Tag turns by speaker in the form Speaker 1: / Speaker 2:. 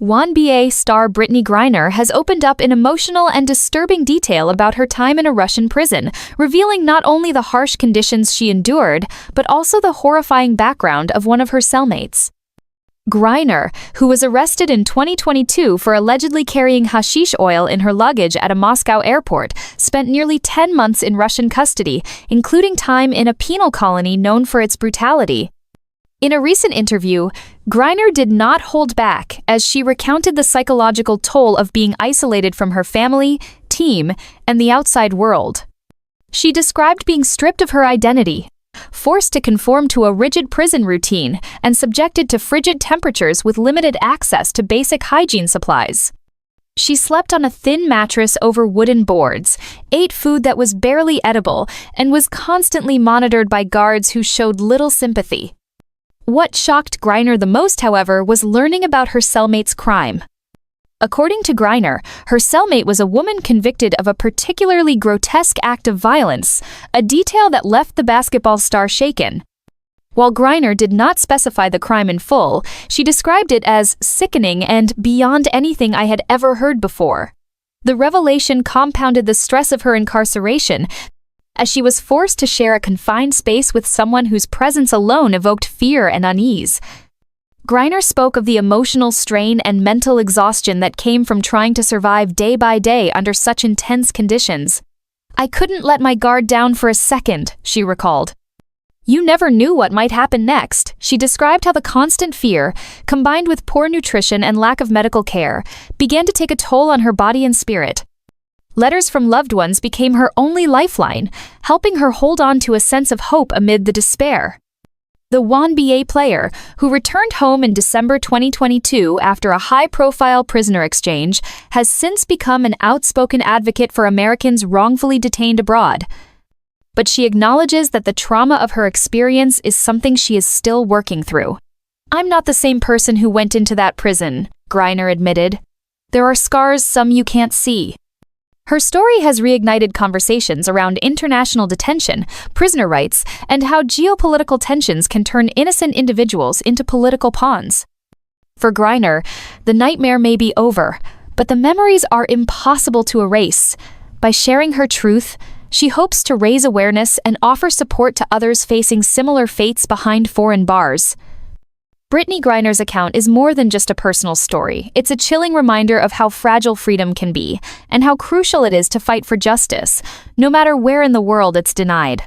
Speaker 1: wnba star Brittney Griner has opened up in emotional and disturbing detail about her time in a Russian prison, revealing not only the harsh conditions she endured, but also the horrifying background of one of her cellmates. Griner, who was arrested in 2022 for allegedly carrying hashish oil in her luggage at a Moscow airport, spent nearly 10 months in Russian custody, including time in a penal colony known for its brutality. In a recent interview, Griner did not hold back as she recounted the psychological toll of being isolated from her family, team, and the outside world. She described being stripped of her identity, forced to conform to a rigid prison routine, and subjected to frigid temperatures with limited access to basic hygiene supplies. She slept on a thin mattress over wooden boards, ate food that was barely edible, and was constantly monitored by guards who showed little sympathy. What shocked Griner the most, however, was learning about her cellmate's crime. According to Griner, her cellmate was a woman convicted of a particularly grotesque act of violence, a detail that left the basketball star shaken. While Griner did not specify the crime in full, she described it as sickening and beyond anything I had ever heard before. The revelation compounded the stress of her incarceration, as she was forced to share a confined space with someone whose presence alone evoked fear and unease. Griner spoke of the emotional strain and mental exhaustion that came from trying to survive day by day under such intense conditions. "I couldn't let my guard down for a second," she recalled. "You never knew what might happen next." She described how the constant fear, combined with poor nutrition and lack of medical care, began to take a toll on her body and spirit. Letters from loved ones became her only lifeline, helping her hold on to a sense of hope amid the despair. The wnba player, who returned home in December 2022 after a high-profile prisoner exchange, has since become an outspoken advocate for Americans wrongfully detained abroad. But she acknowledges that the trauma of her experience is something she is still working through. "I'm not the same person who went into that prison," Griner admitted. "There are scars some you can't see." Her story has reignited conversations around international detention, prisoner rights, and how geopolitical tensions can turn innocent individuals into political pawns. For Griner, the nightmare may be over, but the memories are impossible to erase. By sharing her truth, she hopes to raise awareness and offer support to others facing similar fates behind foreign bars. Brittney Griner's account is more than just a personal story. It's a chilling reminder of how fragile freedom can be, and how crucial it is to fight for justice, no matter where in the world it's denied.